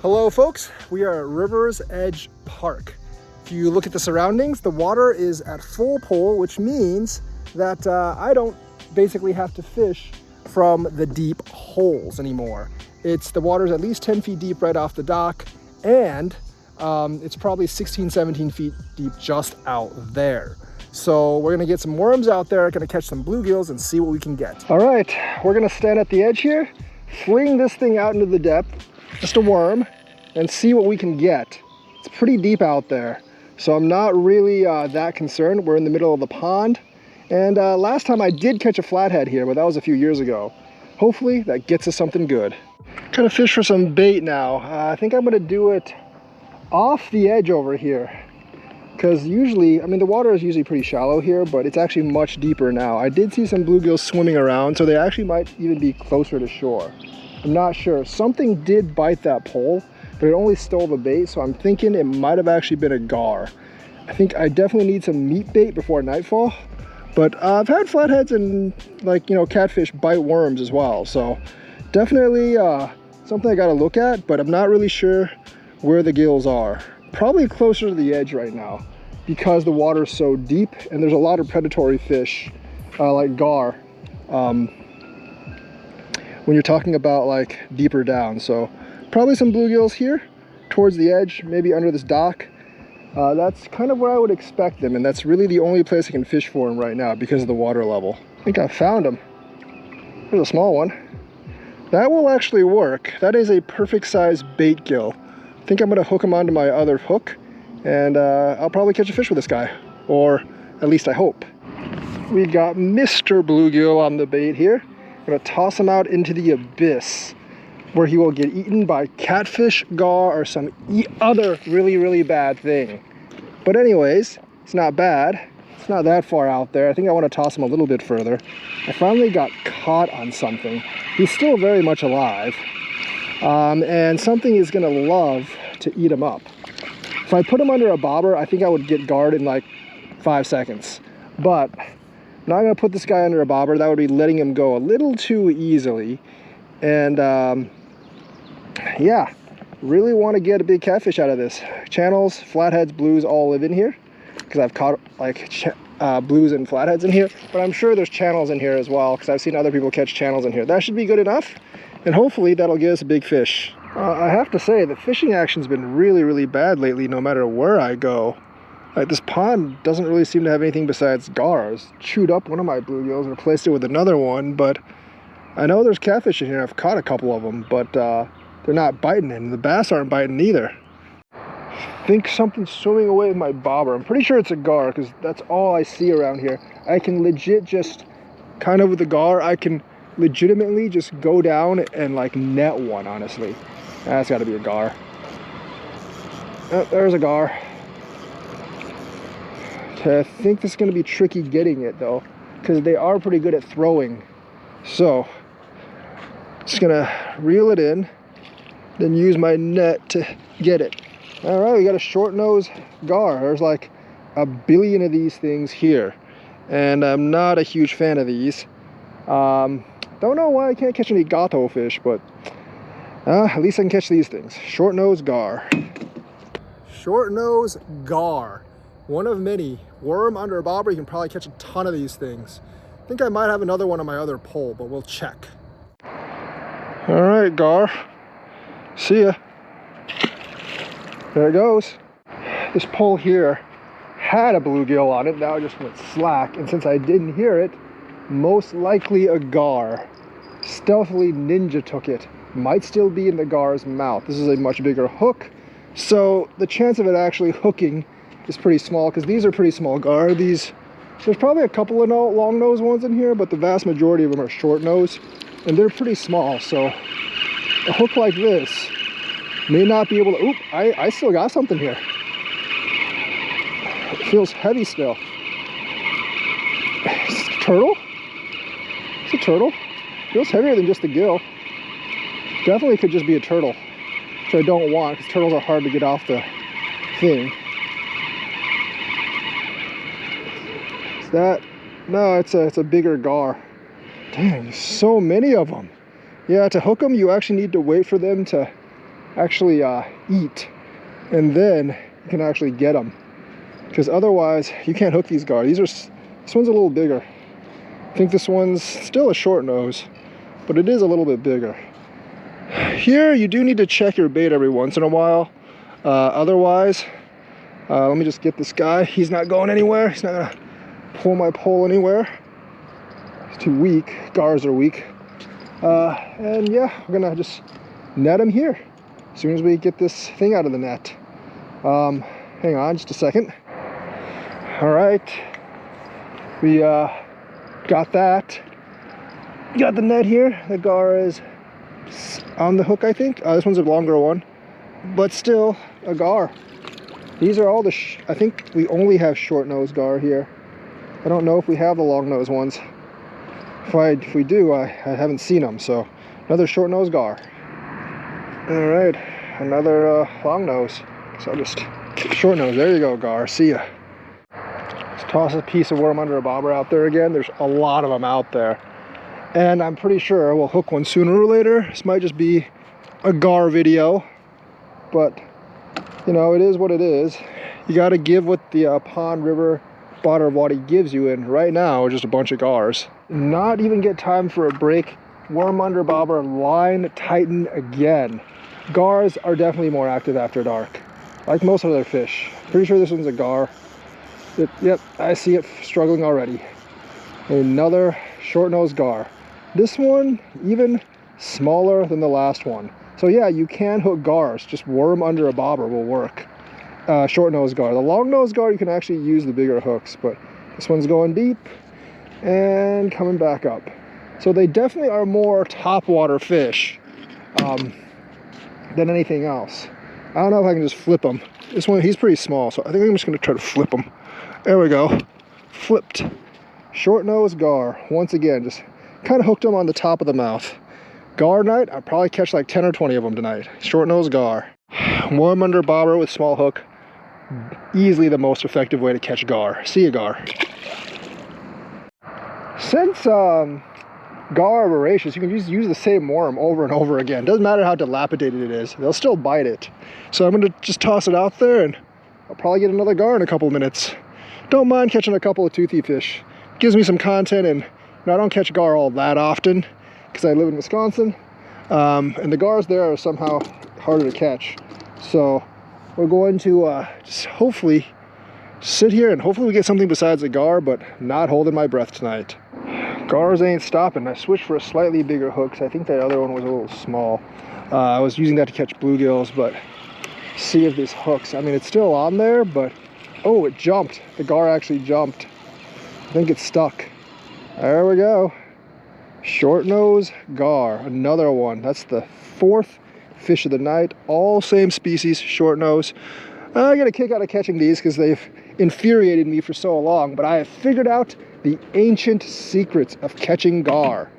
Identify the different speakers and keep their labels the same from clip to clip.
Speaker 1: Hello folks, we are at River's Edge Park. If you look at the surroundings, the water is at full pull, which means that I don't basically have to fish from the deep holes anymore. The water's at least 10 feet deep right off the dock, and it's probably 16, 17 feet deep just out there. So we're gonna get some worms out there, gonna catch some bluegills and see what we can get. All right, we're gonna stand at the edge here, fling this thing out into the depth, just a worm, and see what we can get. It's pretty deep out there, so I'm not really that concerned. We're in the middle of the pond, and last time I did catch a flathead here, but that was a few years ago. Hopefully that gets us something good. Trying to fish for some bait now. I think I'm gonna do it off the edge over here, because usually, I mean, the water is usually pretty shallow here, but it's actually much deeper now. I did see some bluegills swimming around, so they actually might even be closer to shore. I'm not sure. Something did bite that pole, but it only stole the bait, so I'm thinking it might have actually been a gar. I think I definitely need some meat bait before nightfall, but I've had flatheads and, like, you know, catfish bite worms as well, so definitely something I gotta look at, but I'm not really sure where the gills are. Probably closer to the edge right now because the water's so deep and there's a lot of predatory fish like gar when you're talking about like deeper down. So probably some bluegills here towards the edge, maybe under this dock. That's kind of where I would expect them, and that's really the only place I can fish for them right now because of the water level. I think I found them. There's a small one. That will actually work. That is a perfect size bait gill. I think I'm gonna hook him onto my other hook, and I'll probably catch a fish with this guy, or at least I hope. We got Mr. Bluegill on the bait here. I'm gonna toss him out into the abyss, where he will get eaten by catfish, gar, or some other really, really bad thing. But anyways, it's not bad. It's not that far out there. I think I want to toss him a little bit further. I finally got caught on something. He's still very much alive. And something is gonna love to eat him up. If I put him under a bobber, I think I would get garred in like 5 seconds. But I'm not gonna put this guy under a bobber. That would be letting him go a little too easily. And yeah, really want to get a big catfish out of this. Channels, flatheads, blues all live in here, because I've caught like blues and flatheads in here. But I'm sure there's channels in here as well, because I've seen other people catch channels in here. That should be good enough. And hopefully that'll give us a big fish. I have to say, the fishing action's been really, really bad lately, no matter where I go. Like, this pond doesn't really seem to have anything besides gars. Chewed up one of my bluegills and replaced it with another one, but I know there's catfish in here. I've caught a couple of them, but they're not biting, and the bass aren't biting either. I think something's swimming away with my bobber. I'm pretty sure it's a gar, because that's all I see around here. I can legit just, kind of with the gar, I can legitimately just go down and like net one, honestly. That's got to be a gar. Oh, there's a gar. Okay, I think this is going to be tricky getting it though, because they are pretty good at throwing. So just gonna reel it in, then use my net to get it. All right, we got a short nose gar. There's like a billion of these things here, and I'm not a huge fan of these. Don't know why I can't catch any gato fish, but at least I can catch these things. Short nose gar. Short nose gar. One of many. Worm under a bobber, you can probably catch a ton of these things. I think I might have another one on my other pole, but we'll check. All right, gar. See ya. There it goes. This pole here had a bluegill on it. Now it just went slack, and since I didn't hear it, most likely a gar. Stealthily ninja took it. Might still be in the gar's mouth. This is a much bigger hook, so the chance of it actually hooking is pretty small, because these are pretty small gar. There's probably a couple of long nose ones in here, but the vast majority of them are short nose, and they're pretty small, so a hook like this may not be able to. Oop, I still got something here. It feels heavy still. Is it a turtle? It's a turtle. Feels heavier than just a gill. Definitely could just be a turtle, which I don't want, because turtles are hard to get off the thing. Is that? No, it's a bigger gar. Dang, so many of them. Yeah, to hook them, you actually need to wait for them to actually eat, and then you can actually get them. Because otherwise, you can't hook these gar. This one's a little bigger. I think this one's still a short nose, but it is a little bit bigger. Here, you do need to check your bait every once in a while. Otherwise, let me just get this guy. He's not going anywhere. He's not gonna pull my pole anywhere. He's too weak. Gars are weak. And yeah, we're gonna just net him here as soon as we get this thing out of the net. Hang on just a second. All right, we got that. Got the net here. The gar is on the hook, I think. This one's a longer one, but still a gar. These are all the, I think we only have short nose gar here. I don't know if we have the long nose ones. If we do, I haven't seen them. So another short nose gar. All right, another long nose. So I'll just short nose. There you go, gar. See ya. Let's toss a piece of worm under a bobber out there again. There's a lot of them out there, and I'm pretty sure we'll hook one sooner or later. This might just be a gar video, but you know, it is what it is. You got to give what the pond, river, bottom of water gives you, and right now just a bunch of gars. Not even get time for a break. Worm under bobber, line tighten again. Gars are definitely more active after dark, like most other fish. Pretty sure this one's a gar. Yep, I see it struggling already. Another short-nosed gar. This one even smaller than the last one. So yeah, you can hook gars. Just worm under a bobber will work. Short-nosed gar. The long-nosed gar, you can actually use the bigger hooks, but this one's going deep and coming back up. So they definitely are more topwater fish than anything else. I don't know if I can just flip them. This one, he's pretty small, so I think I'm just going to try to flip him. There we go. Flipped. Short-nosed gar. Once again, just kind of hooked him on the top of the mouth. Gar night, I'll probably catch like 10 or 20 of them tonight. Short-nosed gar. Worm under bobber with small hook. Easily the most effective way to catch gar. See ya, gar. Since gar are voracious, you can just use the same worm over and over again. Doesn't matter how dilapidated it is, they'll still bite it. So I'm gonna just toss it out there, and I'll probably get another gar in a couple of minutes. Don't mind catching a couple of toothy fish. Gives me some content, and you know, I don't catch gar all that often because I live in Wisconsin, and the gars there are somehow harder to catch. So we're going to just hopefully sit here and hopefully we get something besides a gar, but not holding my breath tonight. Gars ain't stopping. I switched for a slightly bigger hook because I think that other one was a little small. I was using that to catch bluegills, but see if this hooks. I mean, it's still on there, but oh, it jumped. The gar actually jumped. I think it's stuck. There we go. Short nose gar, another one. That's the fourth fish of the night. All same species, short nose. I get a kick out of catching these because they've infuriated me for so long, but I have figured out the ancient secrets of catching gar.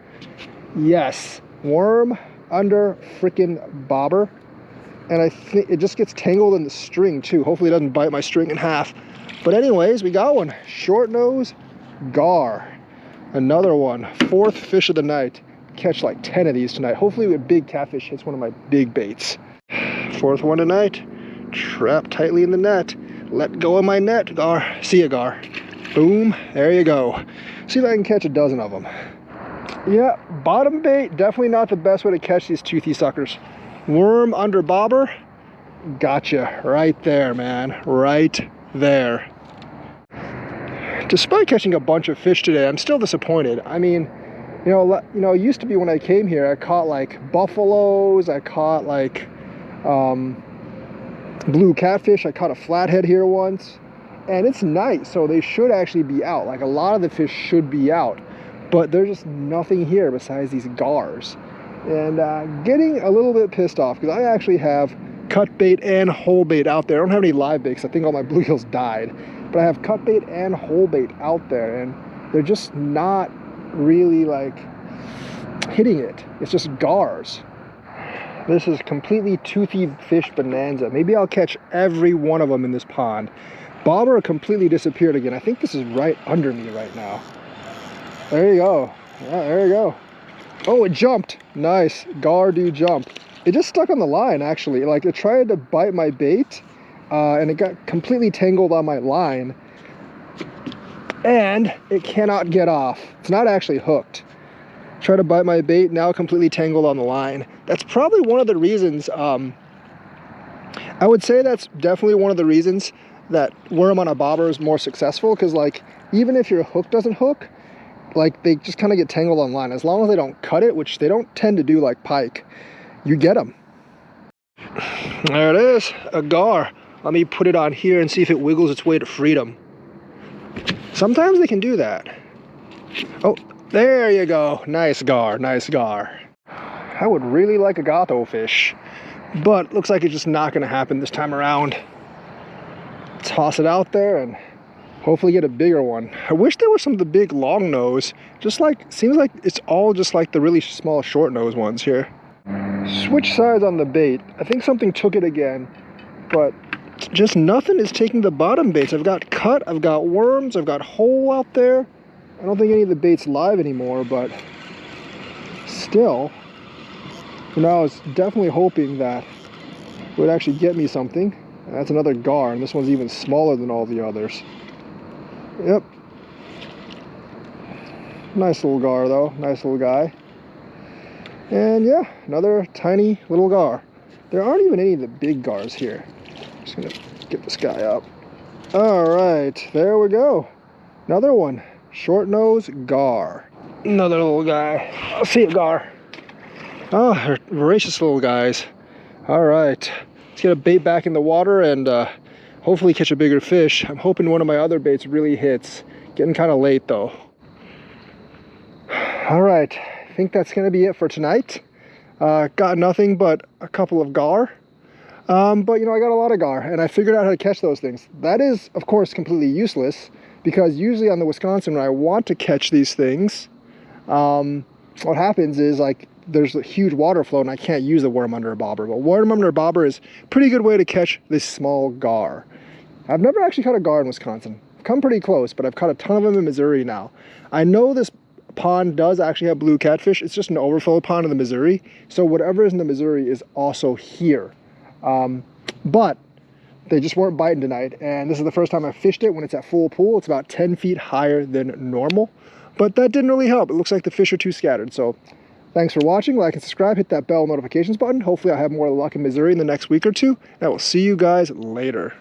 Speaker 1: Yes, worm under frickin' bobber, and I think it just gets tangled in the string too. Hopefully it doesn't bite my string in half. But anyways, we got one. Short nose gar. Another one. Fourth fish of the night. Catch like 10 of these tonight. Hopefully a big catfish hits one of my big baits. Fourth one tonight. Trapped tightly in the net. Let go of my net, gar. See ya, gar. Boom. There you go. See if I can catch a dozen of them. Yeah, bottom bait, definitely not the best way to catch these toothy suckers. Worm under bobber. Gotcha. Right there, man. Right there. Despite catching a bunch of fish today, I'm still disappointed. I mean, you know, it used to be when I came here, I caught like buffaloes, I caught like blue catfish, I caught a flathead here once, and it's night, so they should actually be out. Like a lot of the fish should be out, but there's just nothing here besides these gars. And getting a little bit pissed off because I actually have cut bait and whole bait out there. I don't have any live baits. I think all my bluegills died. But I have cut bait and whole bait out there, and they're just not really like hitting it. It's just gars. This is completely toothy fish bonanza. Maybe I'll catch every one of them in this pond. Bobber completely disappeared again. I think this is right under me right now. There you go. Yeah, there you go. Oh, it jumped. Nice. Gar do jump. it just stuck on the line, actually. Like, it tried to bite my bait, and it got completely tangled on my line. And it cannot get off. It's not actually hooked. Try to bite my bait, now completely tangled on the line. That's probably one of the reasons, I would say that's definitely one of the reasons that worm on a bobber is more successful, because like, even if your hook doesn't hook, like they just kind of get tangled on line. As long as they don't cut it, which they don't tend to do like pike, you get them. There it is, a gar. Let me put it on here and see if it wiggles its way to freedom. Sometimes they can do that. Oh, there you go. Nice gar, nice gar. I would really like a gato fish, but looks like it's just not gonna happen this time around. Toss it out there and hopefully get a bigger one. I wish there was some of the big long nose. Just like, seems like it's all just like the really small short nose ones here. Switch sides on the bait. I think something took it again, but just nothing is taking the bottom baits. I've got cut, I've got worms, I've got hole out there. I don't think any of the bait's live anymore, but still, for now, I was definitely hoping that it would actually get me something. And that's another gar, and this one's even smaller than all the others. Yep. Nice little gar though, nice little guy. And yeah, another tiny little gar. There aren't even any of the big gars here. Just gonna get this guy up. All right, there we go. Another one, short nose gar. Another little guy. I'll see it, gar. Oh, they're voracious little guys. All right, let's get a bait back in the water and hopefully catch a bigger fish. I'm hoping one of my other baits really hits. Getting kind of late though. All right, I think that's gonna be it for tonight. Got nothing but a couple of gar. But you know, I got a lot of gar and I figured out how to catch those things. That is, of course, completely useless because usually on the Wisconsin, when I want to catch these things, what happens is like there's a huge water flow and I can't use the worm under a bobber. But worm under a bobber is a pretty good way to catch this small gar. I've never actually caught a gar in Wisconsin. I've come pretty close, but I've caught a ton of them in Missouri now. I know this pond does actually have blue catfish. It's just an overflow pond in the Missouri. So whatever is in the Missouri is also here. But they just weren't biting tonight. And this is the first time I fished it when it's at full pool. It's about 10 feet higher than normal. But that didn't really help. It looks like the fish are too scattered. So thanks for watching. Like and subscribe. Hit that bell notifications button. Hopefully I'll have more luck in Missouri in the next week or two. And I will see you guys later.